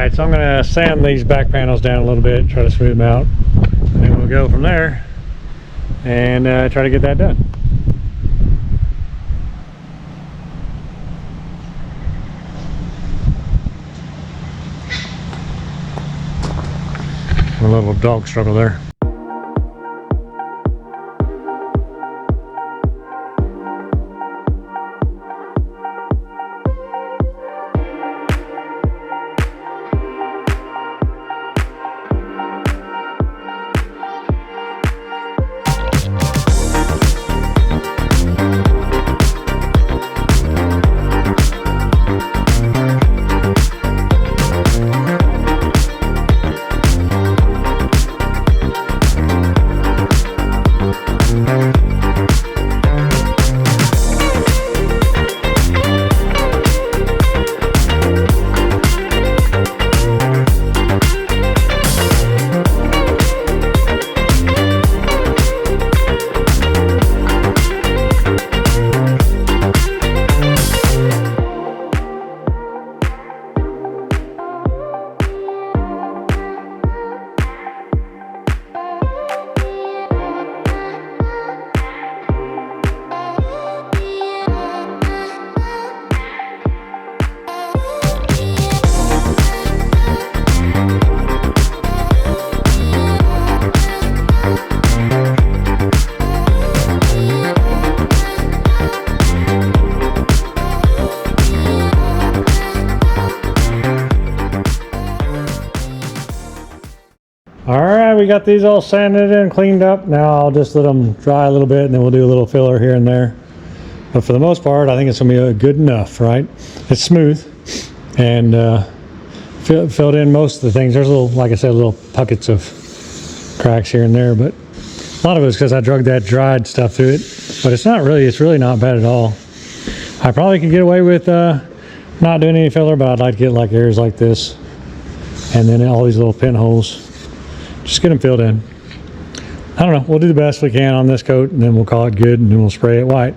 Alright, so I'm going to sand these back panels down a little bit, try to smooth them out, and then we'll go from there and try to get that done. A little dog struggle there. Alright, we got these all sanded and cleaned up. Now I'll just let them dry a little bit and then we'll do a little filler here and there. But for the most part, I think it's going to be good enough, right? It's smooth and filled in most of the things. There's little, like I said, little pockets of cracks here and there, but a lot of it is because I drug that dried stuff through it. But it's really not bad at all. I probably could get away with not doing any filler, but I'd like to get like areas like this and then all these little pinholes. Just get them filled in. I don't know, we'll do the best we can on this coat and then we'll call it good and then we'll spray it white.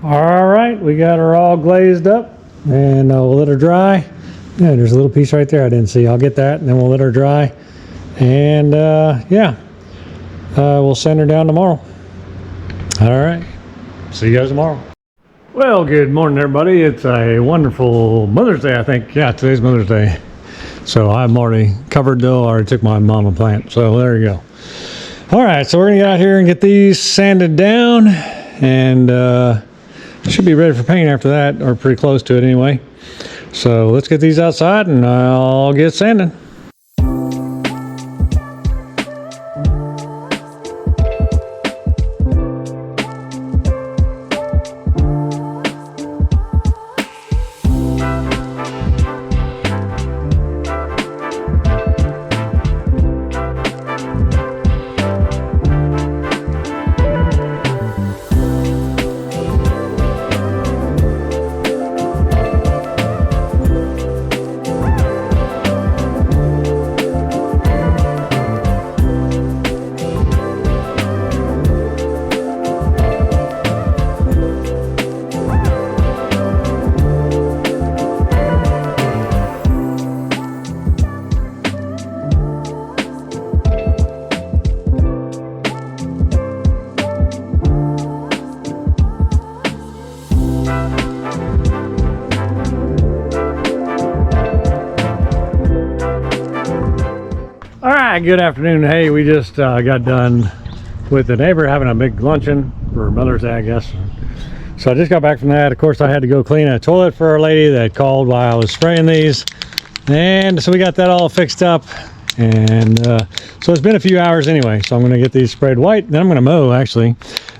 Alright, we got her all glazed up and we'll let her dry. Yeah, there's a little piece right there I didn't see. I'll get that and then we'll let her dry. And we'll send her down tomorrow. Alright, see you guys tomorrow. Well, good morning everybody. It's a wonderful Mother's Day, I think. Yeah, today's Mother's Day. So I'm already covered though. I already took my mama plant. So there you go. Alright, so we're going to get out here and get these sanded down. And should be ready for paint after that, or pretty close to it anyway. So let's get these outside and I'll get sanding. Good afternoon. Hey, we just got done with the neighbor having a big luncheon for Mother's Day, I guess. So I just got back from that. Of course, I had to go clean a toilet for a lady that called while I was spraying these, and so we got that all fixed up And so it's been a few hours anyway, so I'm going to get these sprayed white, then I'm going to mow actually.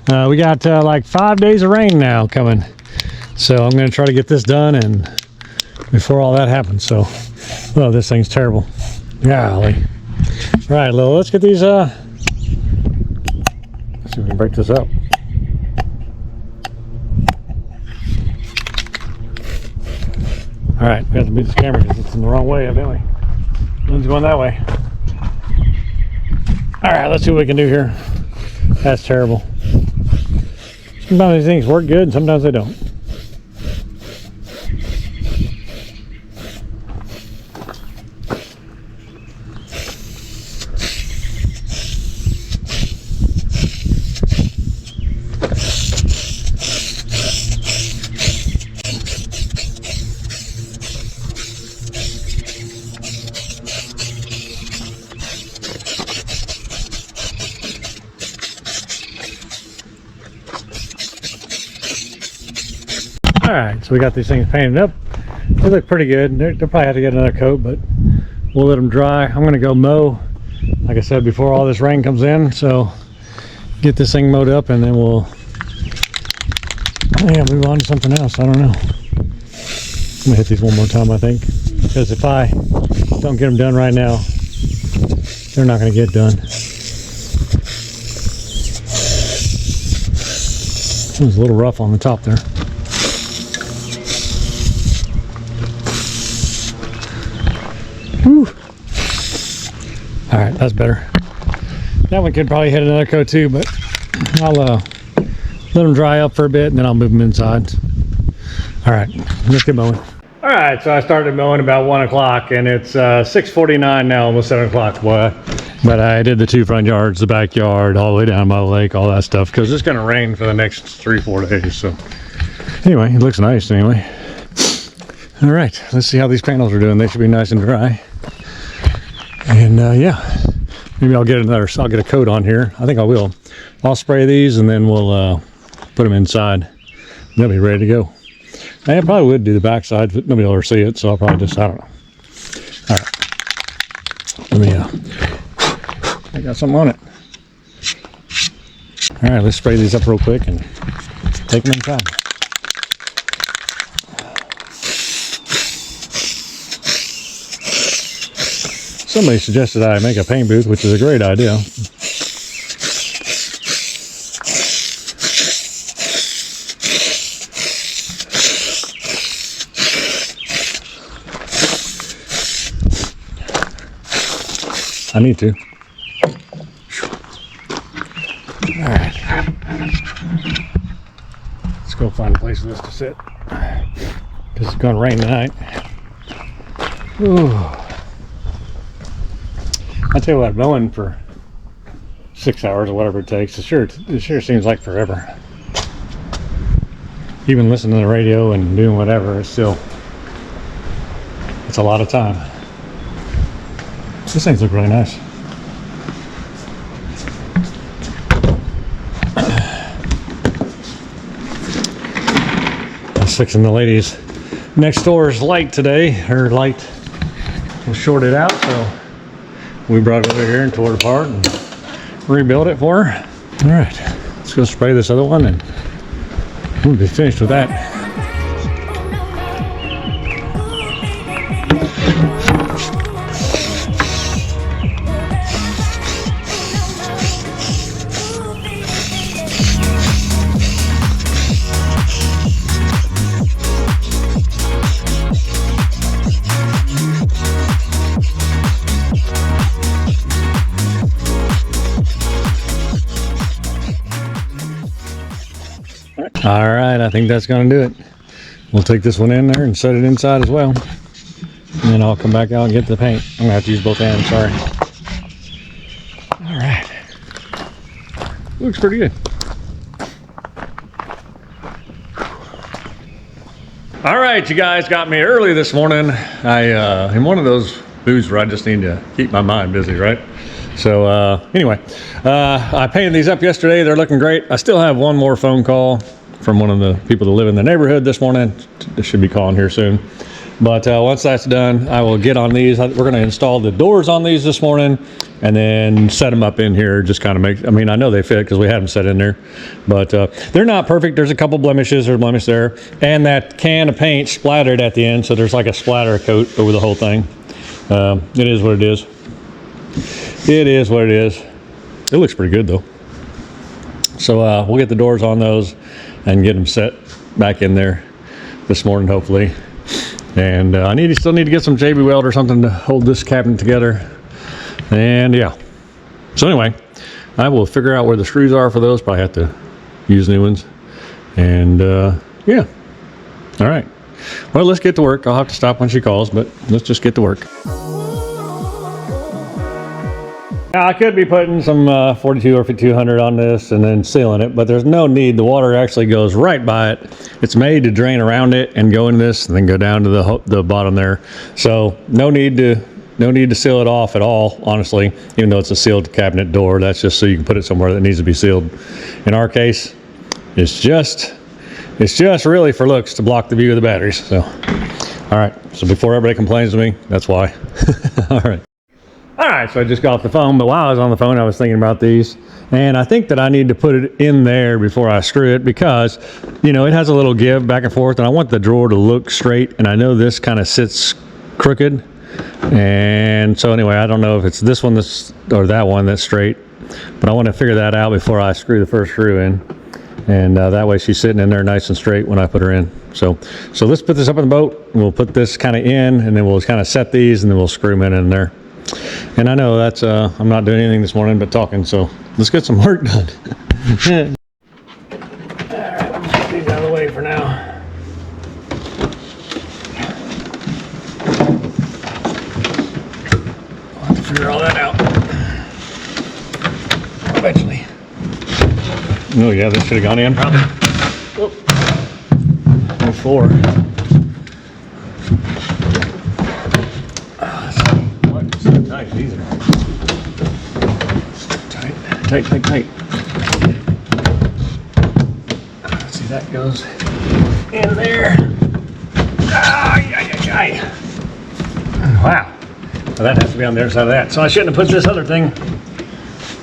We got like 5 days of rain now coming, so I'm going to try to get this done and before all that happens. So, oh, this thing's terrible. Golly. All right, Lil, let's get these, let's see if we can break this up. All right, we have to move this camera because it's in the wrong way, evidently. One's going that way. All right, let's see what we can do here. That's terrible. Sometimes these things work good, and sometimes they don't. All right, so we got these things painted up. They look pretty good. They'll probably have to get another coat, but we'll let them dry. I'm gonna go mow, like I said, before all this rain comes in. So get this thing mowed up and then we'll move on to something else. I don't know. I'm gonna hit these one more time, I think, because if I don't get them done right now, they're not gonna get done. It was a little rough on the top there. Whew. All right, that's better. That one could probably hit another coat too, but I'll let them dry up for a bit and then I'll move them inside. All right, let's get mowing. All right, so I started mowing about 1 o'clock and it's 6:49 now, almost 7 o'clock. Boy, but I did the 2 front yards, the backyard, all the way down by the lake, all that stuff, because it's gonna rain for the next 3-4 days. So anyway, it looks nice anyway. All right, let's see how these panels are doing. They should be nice and dry. And yeah, maybe I'll get a coat on here. I think I will. I'll spray these and then we'll put them inside. They'll be ready to go. I probably would do the back side, but nobody will ever see it, so I'll probably just, I don't know. All right, let me, I got something on it. All right, let's spray these up real quick and take them inside. Somebody suggested I make a paint booth, which is a great idea. I need to. All right. Let's go find a place for this to sit, because it's going to rain tonight. Ooh. I tell you what, mowing for 6 hours or whatever it takes, it sure seems like forever. Even listening to the radio and doing whatever, it's a lot of time. These things look really nice. I was fixing the ladies next door's light today. Her light was shorted out, so we brought it over here and tore it apart and rebuilt it for her. All right, let's go spray this other one and we'll be finished with that. All right, I think that's gonna do it. We'll take this one in there and set it inside as well. And then I'll come back out and get the paint. I'm gonna have to use both hands, sorry. All right. Looks pretty good. All right, you guys got me early this morning. I'm one of those booths where I just need to keep my mind busy, right? So anyway, I painted these up yesterday. They're looking great. I still have one more phone call from one of the people that live in the neighborhood this morning. They should be calling here soon. But once that's done, I will get on these. We're going to install the doors on these this morning and then set them up in here. Just kind of make, I mean, I know they fit because we had them set in there, but they're not perfect. There's a couple blemishes or blemish there, and that can of paint splattered at the end, so there's like a splatter coat over the whole thing. It is what it is. It is what it is. It looks pretty good though. So we'll get the doors on those and get them set back in there this morning, hopefully. And I still need to get some JB weld or something to hold this cabinet together. And yeah. So anyway, I will figure out where the screws are for those. Probably have to use new ones. And yeah. All right. Well, let's get to work. I'll have to stop when she calls, but let's just get to work. Now, I could be putting some 42 or 5200 on this and then sealing it, but there's no need. The water actually goes right by it. It's made to drain around it and go in this and then go down to the bottom there. So no need to seal it off at all, honestly, even though it's a sealed cabinet door. That's just so you can put it somewhere that needs to be sealed. In our case, it's just really for looks to block the view of the batteries. So, all right. So before everybody complains to me, that's why. All right. All right, so I just got off the phone, but while I was on the phone, I was thinking about these, and I think that I need to put it in there before I screw it because, you know, it has a little give back and forth, and I want the drawer to look straight, and I know this kind of sits crooked, and so anyway, I don't know if it's this one or that one that's straight, but I want to figure that out before I screw the first screw in, and that way she's sitting in there nice and straight when I put her in. So let's put this up in the boat, and we'll put this kind of in, and then we'll kind of set these, and then we'll screw them in there. And I know that's, I'm not doing anything this morning but talking, so let's get some work done. Alright, get these out of the way for now. I'll have to figure all that out eventually. Oh yeah, this should have gone in probably. Oh, four. Tight, these are tight. Let's see, that goes in there. Wow. Well, that has to be on the other side of that. So I shouldn't have put this other thing.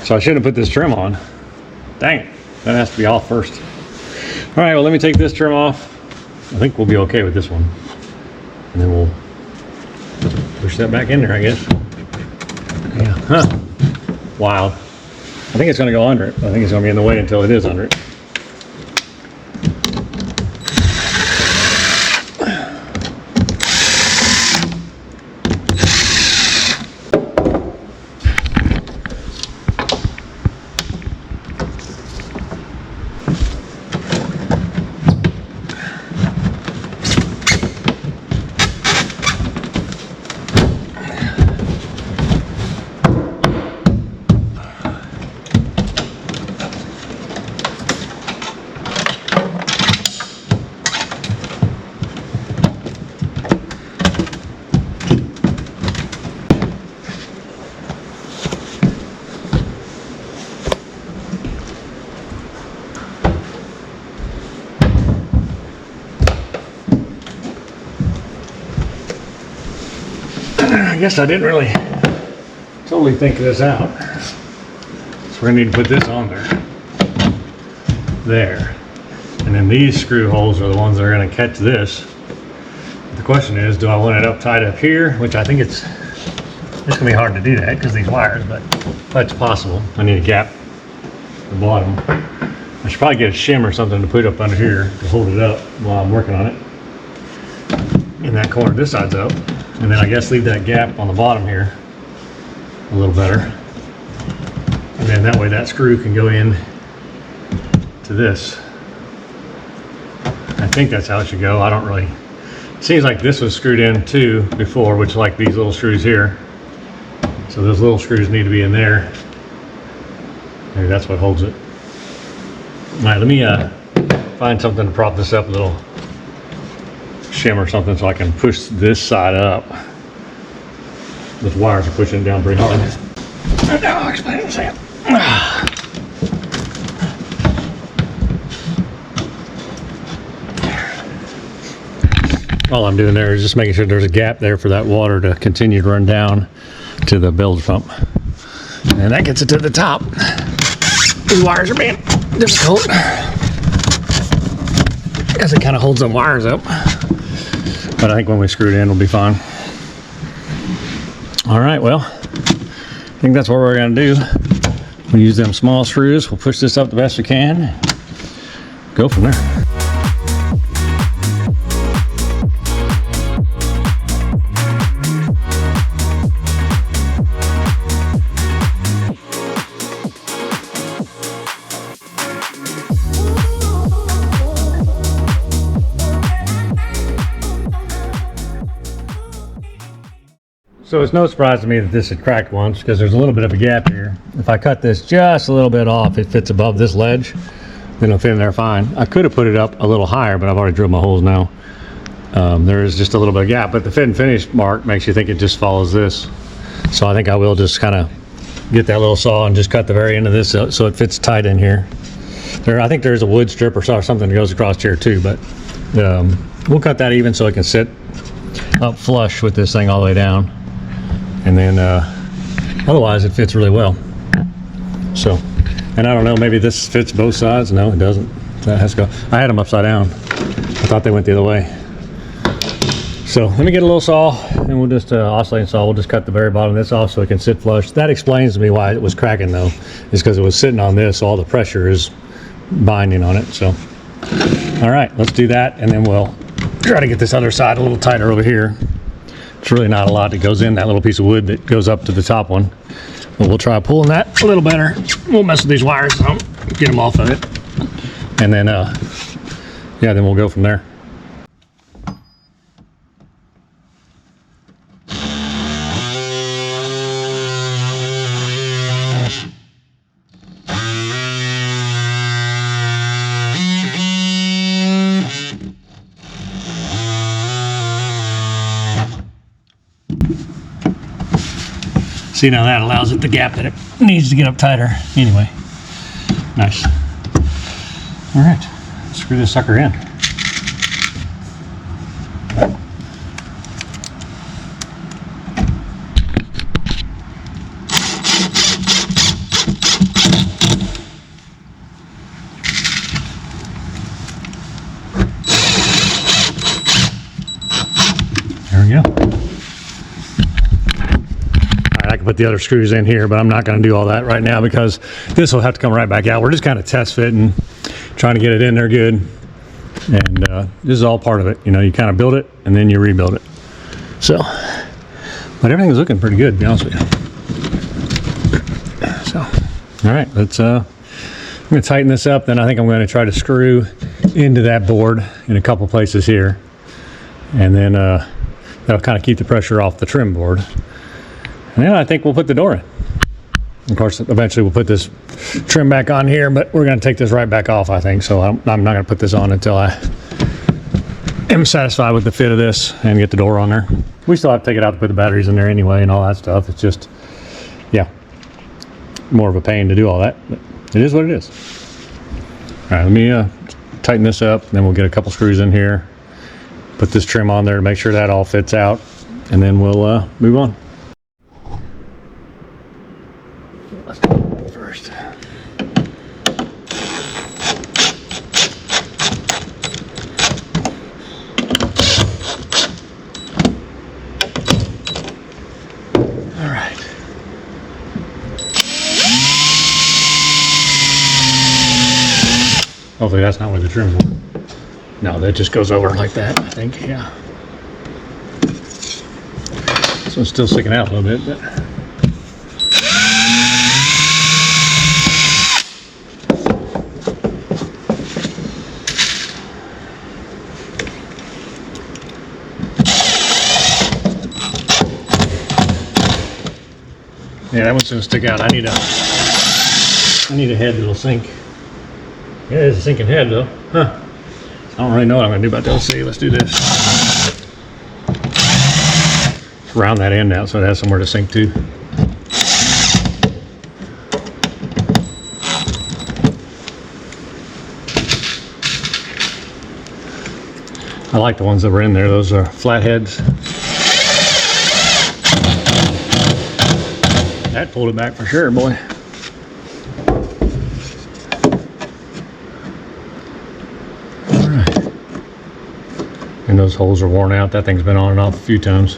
So I shouldn't have put this trim on. Dang it. That has to be off first. All right, well, let me take this trim off. I think we'll be okay with this one. And then we'll push that back in there, I guess. Yeah, huh. Wild. I think it's going to go under it. I think it's going to be in the way until it is under it. I guess I didn't really totally think this out. So we're gonna need to put this on there. And then these screw holes are the ones that are gonna catch this. The question is, do I want it up tight up here? Which I think it's gonna be hard to do that because these wires, but that's possible. I need a gap at the bottom. I should probably get a shim or something to put up under here to hold it up while I'm working on it. In that corner, this side's up. And then I guess leave that gap on the bottom here a little better. And then that way that screw can go in to this. I think that's how it should go. I don't really, it seems like this was screwed in too before, which like these little screws here. So those little screws need to be in there. Maybe that's what holds it. All right, let me find something to prop this up a little. Shim or something so I can push this side up. Those wires are pushing it down pretty hard. Now I'll explain it in a second. All I'm doing there is just making sure there's a gap there for that water to continue to run down to the bilge pump. And that gets it to the top. These wires are being difficult as it kind of holds the wires up. But I think when we screw it in, it'll be fine. All right, well, I think that's what we're gonna do. We'll use them small screws. We'll push this up the best we can. Go from there. So it's no surprise to me that this had cracked once because there's a little bit of a gap here. If I cut this just a little bit off, it fits above this ledge, then it'll fit in there fine. I could have put it up a little higher, but I've already drilled my holes now. There is just a little bit of gap, but the fit and finish mark makes you think it just follows this. So I think I will just kind of get that little saw and just cut the very end of this so it fits tight in here. I think there's a wood strip or something that goes across here too, but we'll cut that even so it can sit up flush with this thing all the way down. And then otherwise it fits really well. So, and I don't know, maybe this fits both sides. No, it doesn't. That has to go. I had them upside down. I thought they went the other way. So let me get a little saw and we'll just oscillating saw. We'll just cut the very bottom of this off so it can sit flush. That explains to me why it was cracking though, is because it was sitting on this, so all the pressure is binding on it. So, all right, let's do that, and then we'll try to get this other side a little tighter over here. It's really not a lot that goes in that little piece of wood that goes up to the top one. But we'll try pulling that a little better. We'll mess with these wires some, get them off of it. And then, yeah, then we'll go from there. See, now that allows it the gap that it needs to get up tighter. Anyway, nice. All right, screw this sucker in. There we go. I can put the other screws in here, but I'm not going to do all that right now because this will have to come right back out. We're just kind of test fitting, trying to get it in there good. And this is all part of it. You know, you kind of build it and then you rebuild it. So, but everything's looking pretty good, to be honest with you. So, all right, let's, I'm going to tighten this up. Then I think I'm going to try to screw into that board in a couple places here. And then that'll kind of keep the pressure off the trim board. And then I think we'll put the door in. Of course, eventually we'll put this trim back on here, but we're going to take this right back off, I think. So I'm not going to put this on until I am satisfied with the fit of this and get the door on there. We still have to take it out to put the batteries in there anyway and all that stuff. It's just, yeah, more of a pain to do all that, but it is what it is. All right, let me tighten this up, then we'll get a couple screws in here, put this trim on there to make sure that all fits out, and then we'll move on. Let's go first. All right. Hopefully that's not where the trim is. No, that just goes over like that, I think, yeah. This one's still sticking out a little bit, but. Yeah, that one's gonna stick out. I need a head that'll sink. Yeah, it's a sinking head though. Huh. I don't really know what I'm gonna do about that. Let's see, let's do this. Round that end out so it has somewhere to sink to. I like the ones that were in there. Those are flatheads. That pulled it back for sure, boy. All right. And those holes are worn out. That thing's been on and off a few times.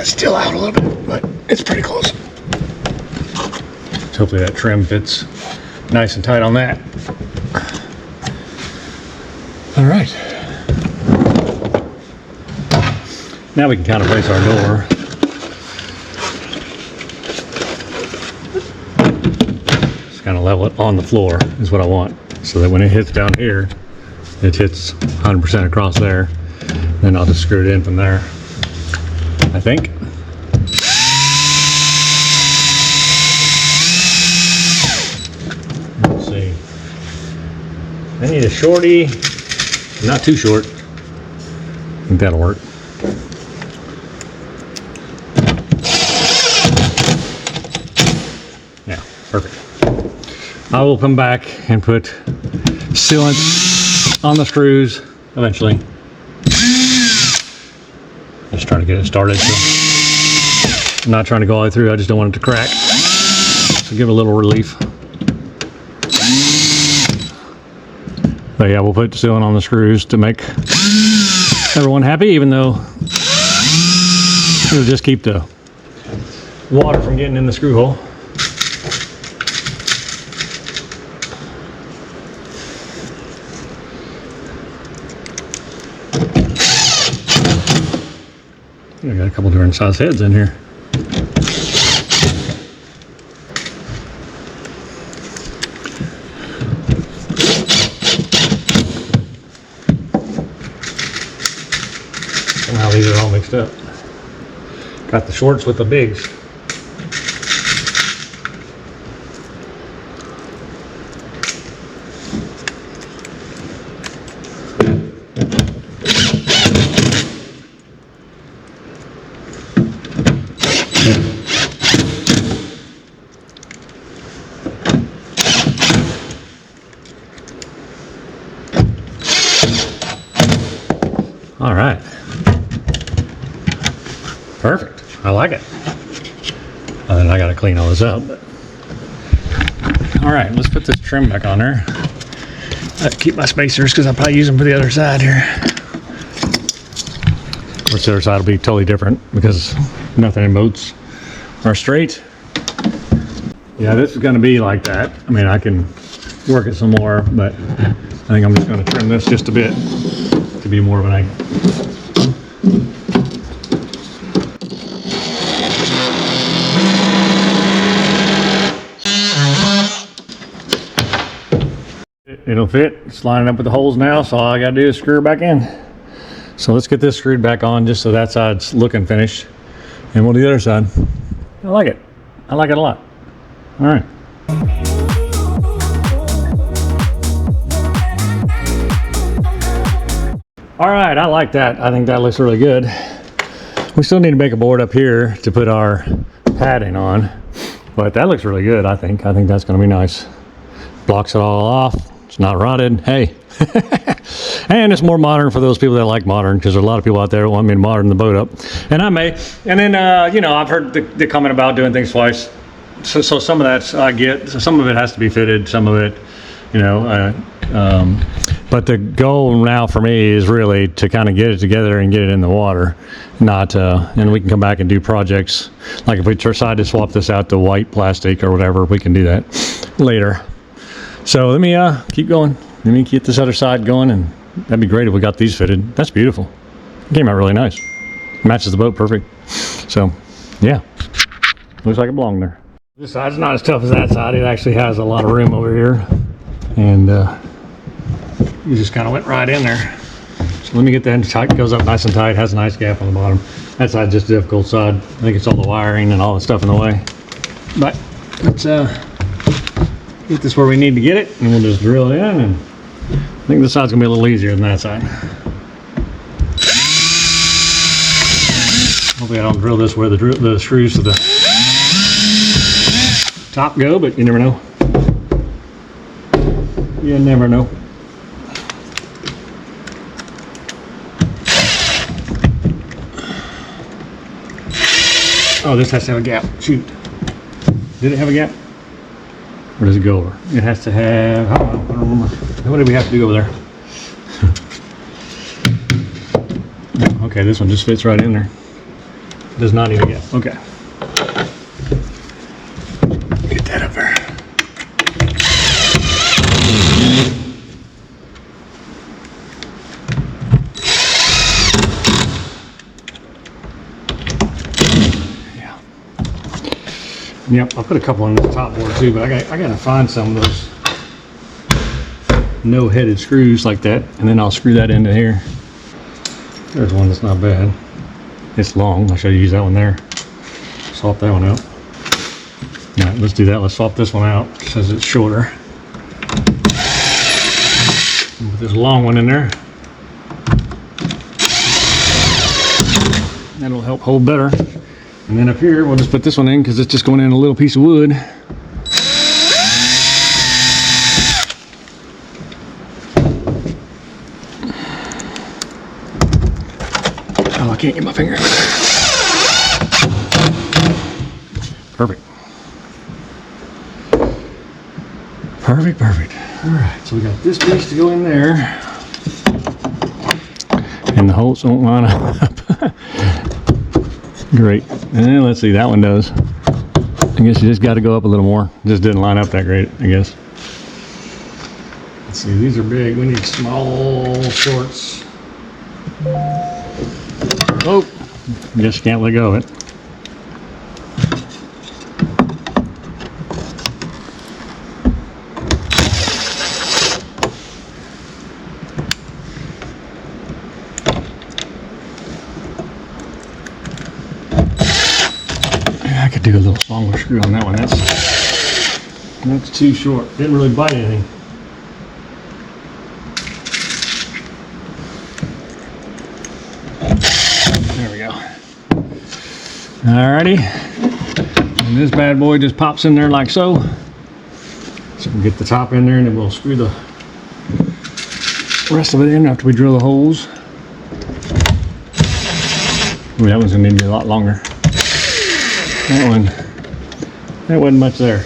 Still out a little bit, but it's pretty close. So hopefully that trim fits nice and tight on that. All right. Now we can kind of place our door. Just kind of level it on the floor is what I want, so that when it hits down here, it hits 100% across there. Then I'll just screw it in from there, I think. Let's see. I need a shorty, not too short. I think that'll work. Yeah, perfect. I will come back and put sealant on the screws eventually. Just trying to get it started. So I'm not trying to go all the way through. I just don't want it to crack. So give it a little relief. But yeah, we'll put sealant on the screws to make everyone happy, even though it'll just keep the water from getting in the screw hole. I got a couple different size heads in here. Somehow these are all mixed up. Got the shorts with the bigs. All right. Perfect. I like it. And then I got to clean all this up. But. All right, let's put this trim back on there. Keep my spacers because I'll probably use them for the other side here. Of course, the other side will be totally different because nothing in boats are straight. Yeah, this is going to be like that. I mean, I can work it some more, but I think I'm just going to trim this just a bit to be more of an angle. It'll fit. It's lining up with the holes now, so all I gotta do is screw it back in. So let's get this screwed back on just so that side's looking finished, and we'll do the other side. I like it. I like it a lot. All right. All right, I like that. I think that looks really good. We still need to make a board up here to put our padding on, but that looks really good, I think. I think that's gonna be nice. Blocks it all off. It's not rotted. Hey. And it's more modern for those people that like modern, because there's a lot of people out there that want me to modern the boat up. And I may. And then, you know, I've heard the comment about doing things twice. So some of that I get. So some of it has to be fitted. Some of it, you know. But the goal now for me is really to kind of get it together and get it in the water. Not, and we can come back and do projects. Like if we decide to swap this out to white plastic or whatever, we can do that later. So let me keep going. Let me get this other side going, and that'd be great if we got these fitted. That's beautiful. It came out really nice. Matches the boat perfect. So yeah, looks like it belonged there. This side's not as tough as that side. It actually has a lot of room over here, and you just kind of went right in there. So let me get that in tight. It goes up nice and tight. Has a nice gap on the bottom. That side's just a difficult side. I think it's all the wiring and all the stuff in the way. But let's Get this where we need to get it, and we'll just drill it in. And I think this side's gonna be a little easier than that side. Hopefully I don't drill this where the screws to the top go, but you never know. You never know. Oh, this has to have a gap. Shoot. Did it have a gap? Or does it go over? It has to have, I don't remember. What did we have to do over there? Okay, this one just fits right in there. Does not need a gap. Okay. Get that up there. Yep, I'll put a couple on the top board too, but I gotta find some of those no-headed screws like that, and then I'll screw that into here. There's one that's not bad. It's long. I should use that one there. Swap that one out. All right, let's do that. Let's swap this one out. It says it's shorter. Put this long one in there. That'll help hold better. And then up here, we'll just put this one in because it's just going in a little piece of wood. Oh, I can't get my finger in there. Perfect. Perfect, perfect. All right, so we got this piece to go in there. And the holes don't line up. Great. And let's see, that one does. I guess you just got to go up a little more. Just didn't line up that great, I guess. Let's see, these are big. We need small shorts. Oh, just can't let go of it. I could do a little longer screw on that one. That's too short. Didn't really bite anything. There we go. Alrighty. And this bad boy just pops in there like so. So we'll get the top in there and then we'll screw the rest of it in after we drill the holes. Ooh, that one's gonna need to be a lot longer. That one, that wasn't much there.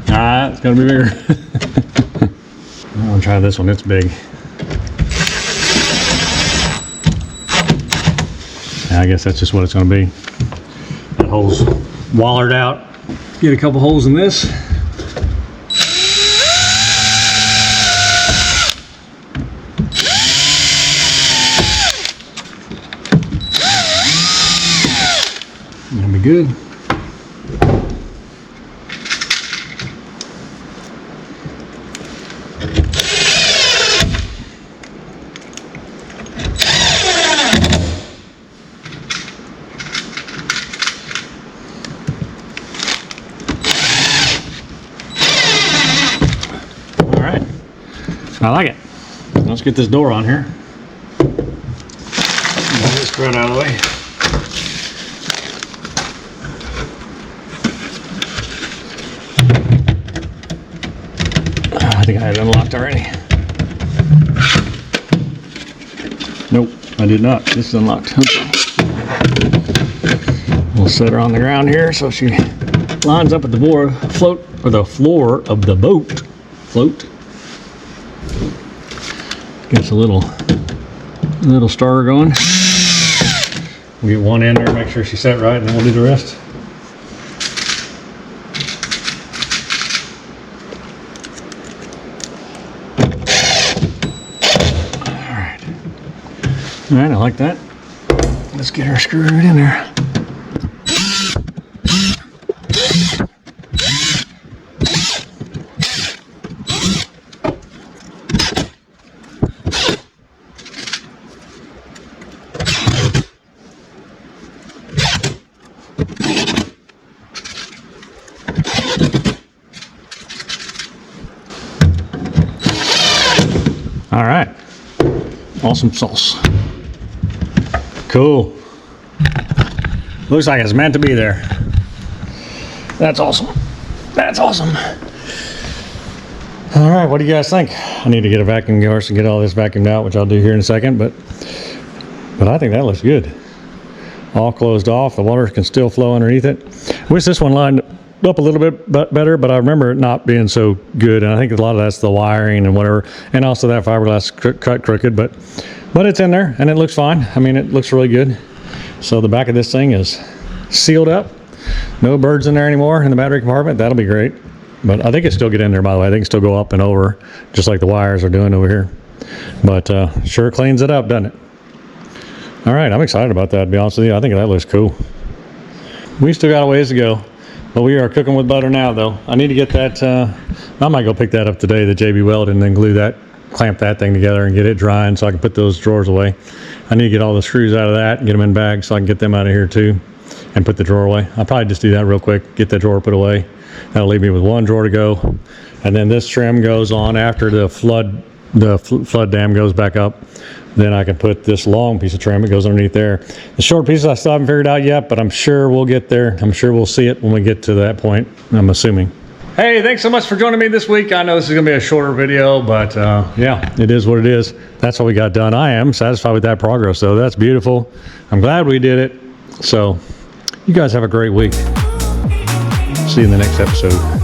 Ah, it's gonna be bigger. I'm gonna try this one, it's big. I guess that's just what it's gonna be. That hole's wallered out. Get a couple holes in this. Gonna be good. All right, I like it. Let's get this door on here. Get this spread out of the way. I think I had it unlocked already. Nope, I did not. This is unlocked. Okay. We'll set her on the ground here so she lines up at the floor of the boat. Float. Gets a little starter going. We'll get one in there, make sure she's set right, and then we'll do the rest. All right, I like that. Let's get her screwed in there. Awesome sauce. Cool. Looks like it's meant to be there. That's awesome. That's awesome. All right, what do you guys think? I need to get a vacuum horse and get all this vacuumed out, which I'll do here in a second, but I think that looks good. All closed off. The water can still flow underneath it. Wish this one lined up a little bit better, but I remember it not being so good, and I think a lot of that's the wiring and whatever, and also that fiberglass cut crooked, but it's in there and it looks fine. I mean, it looks really good. So the back of this thing is sealed up. No birds in there anymore in the battery compartment. That'll be great. But I think it still get in there, by the way. I think it still go up and over, just like the wires are doing over here. But sure cleans it up, doesn't it? All right, I'm excited about that, to be honest with you. I think that looks cool. We still got a ways to go, but we are cooking with butter now, though. I need to get that, I might go pick that up today, the JB weld, and then clamp that thing together and get it drying so I can put those drawers away. I need to get all the screws out of that and get them in bags so I can get them out of here too and put the drawer away. I'll probably just do that real quick, get that drawer put away. That'll leave me with one drawer to go. And then this trim goes on after the flood dam goes back up. Then I can put this long piece of trim, it goes underneath there. The short pieces I still haven't figured out yet, but I'm sure we'll get there. I'm sure we'll see it when we get to that point, I'm assuming. Hey, thanks so much for joining me this week. I know this is gonna be a shorter video, but yeah, it is what it is. That's what we got done. I am satisfied with that progress, though. That's beautiful. I'm glad we did it. So, you guys have a great week. See you in the next episode.